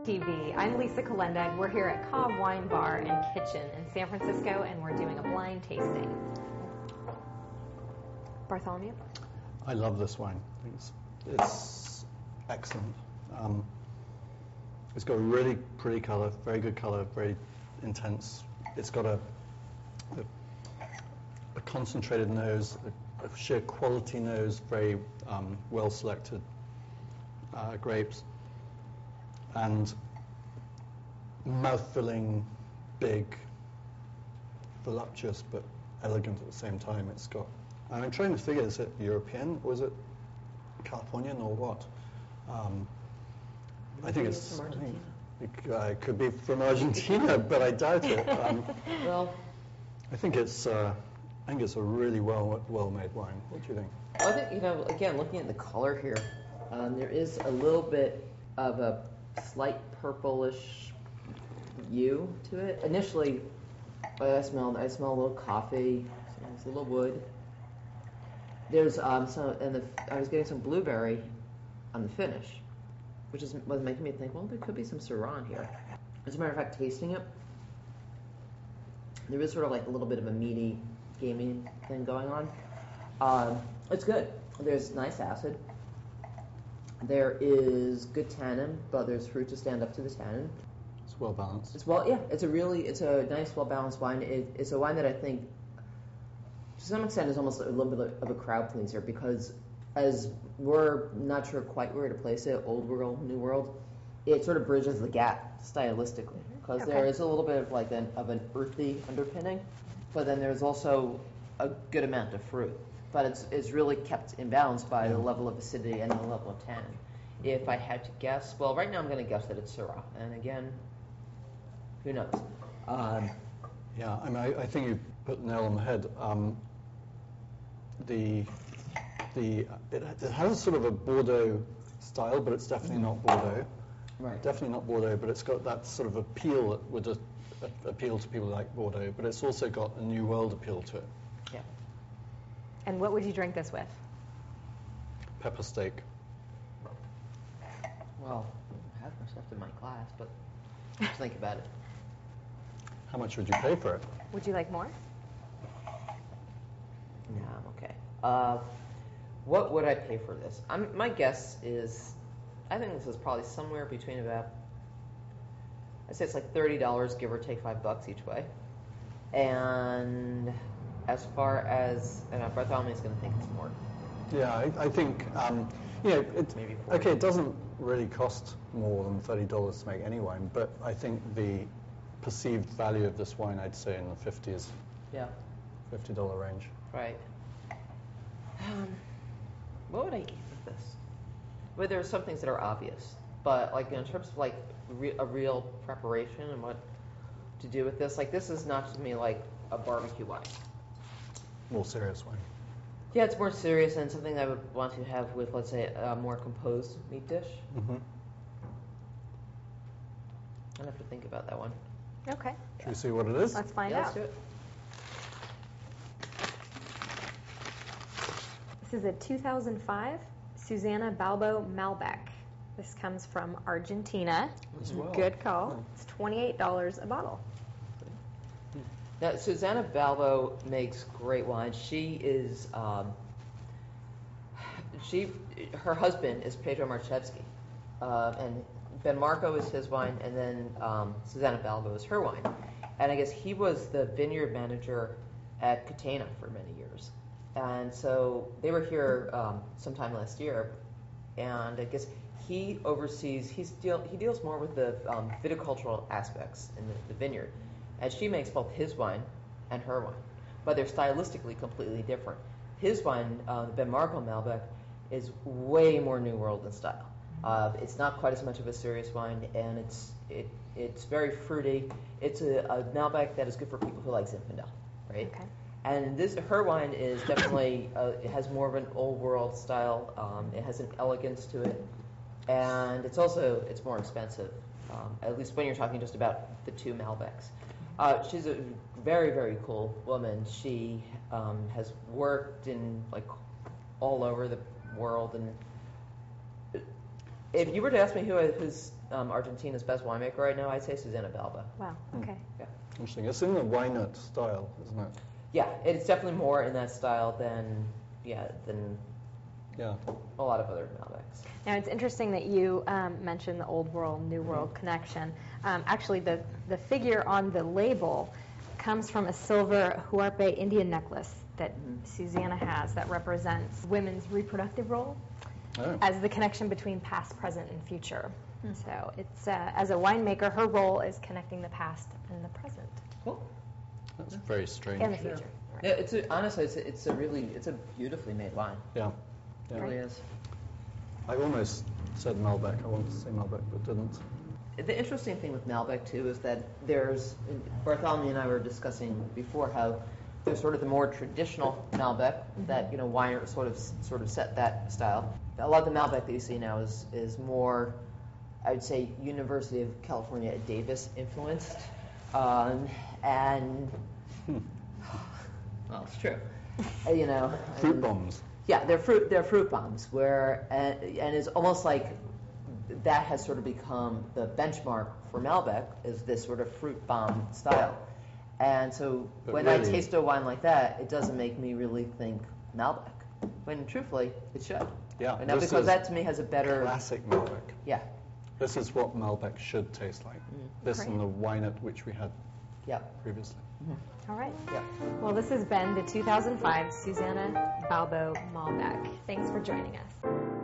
TV. I'm Lisa Kolenda. We're here at Cobb Wine Bar and Kitchen in San Francisco, and we're doing a blind tasting. Bartholomew? I love this wine. It's excellent. It's got a really pretty color, very good color, very intense. It's got a concentrated nose, a sheer quality nose, very well selected grapes, and mouth-filling, big, voluptuous, but elegant at the same time. It's got, and I'm trying to figure, is it European or is it Californian or what? I think it's from Argentina. It could be from Argentina, but I doubt it. Well, I think it's a really well-made wine. What do you think? I think, again, looking at the color here, there is a little bit of a slight purplish hue to it. Initially, I smell a little coffee, smells a little wood. There's I was getting some blueberry on the finish, which was making me think, well, there could be some Syrah here. As a matter of fact, tasting it, there is sort of like a little bit of a meaty, gamey thing going on. It's good. There's nice acid. There is good tannin, but there's fruit to stand up to the tannin. It's well balanced. It's a nice, well balanced wine. It's a wine that I think, to some extent, is almost a little bit of a crowd pleaser, because as we're not sure quite where to place it, old world, new world, it sort of bridges the gap stylistically, because there is a little bit of an earthy underpinning, but then there's also a good amount of fruit. But it's really kept in balance by the level of acidity and the level of tannin. If I had to guess, well, right now I'm going to guess that it's Syrah. And again, who knows? Yeah, I mean, I think you put the nail on the head. It has sort of a Bordeaux style, but it's definitely not Bordeaux. Right. Definitely not Bordeaux, but it's got that sort of appeal that would just appeal to people like Bordeaux, but it's also got a New World appeal to it. Yeah. And what would you drink this with? Pepper steak. Well, I have my stuff in my glass, but just think about it. How much would you pay for it? Would you like more? No, I'm okay. What would I pay for this? My guess is, I think this is probably somewhere between about, I'd say it's like $30, give or take $5 each way. And as far as, and Bartholomew is going to think it's more. Yeah, I think, it doesn't really cost more than $30 to make any wine, but I think the perceived value of this wine, I'd say in the 50s. Yeah. $50 range. Right. What would I eat with this? Well, there are some things that are obvious, but like in terms of like a real preparation and what to do with this, like this is not to me like a barbecue wine. More serious wine. Yeah, it's more serious and something I would want to have with, let's say, a more composed meat dish. Mm-hmm. I'd have to think about that one. Okay. Should we see what it is? Let's find Yeah, out. let's do it. This is a 2005 Susana Balbo Malbec. This comes from Argentina. As well. Good call. It's $28 a bottle. Now, Susana Balbo makes great wine. She is, her husband is Pedro Marchevsky, and Ben Marco is his wine, and then Susana Balbo is her wine. And I guess he was the vineyard manager at Catena for many years. And so they were here sometime last year, and I guess he oversees, he deals more with the viticultural aspects in the vineyard. And she makes both his wine and her wine, but they're stylistically completely different. His wine, the Ben Marco Malbec, is way more New World in style. It's not quite as much of a serious wine, and it's very fruity. It's a Malbec that is good for people who like Zinfandel, right? Okay. And her wine is definitely, it has more of an old world style. It has an elegance to it, and it's more expensive, at least when you're talking just about the two Malbecs. She's a very, very cool woman. She has worked in like all over the world, and If you were to ask me who's Argentina's best winemaker right now, I'd say Susana Balbo. Wow. Okay. Yeah. Interesting. It's in the Wynot style, isn't it? Yeah, it's definitely more in that style than Yeah. a lot of other Malbecs. Now, it's interesting that you mentioned the Old World, New World connection. Actually, the figure on the label comes from a silver Huarpe Indian necklace that Susana has that represents women's reproductive role as the connection between past, present, and future. So it's as a winemaker, her role is connecting the past and the present. Cool. That's very strange. And the future. Right. Yeah, honestly, it's a beautifully made wine. Yeah. It really is. I almost said Malbec. I wanted to say Malbec, but didn't. The interesting thing with Malbec too is that Bartholomew and I were discussing before how there's sort of the more traditional Malbec that wineries sort of set that style. A lot of the Malbec that you see now is more, I would say, University of California at Davis influenced, and well, it's true. Fruit bombs. Yeah, they're fruit bombs and it's almost like that has sort of become the benchmark for Malbec, is this sort of fruit bomb style. And so when I taste a wine like that, it doesn't make me really think Malbec, when truthfully it should. Yeah, and now because that to me has a better classic Malbec. Yeah. This is what Malbec should taste like. This and the Wynot which we had previously. All right. Yeah. Well, this has been the 2005 Susana Balbo Malbec. Thanks for joining us.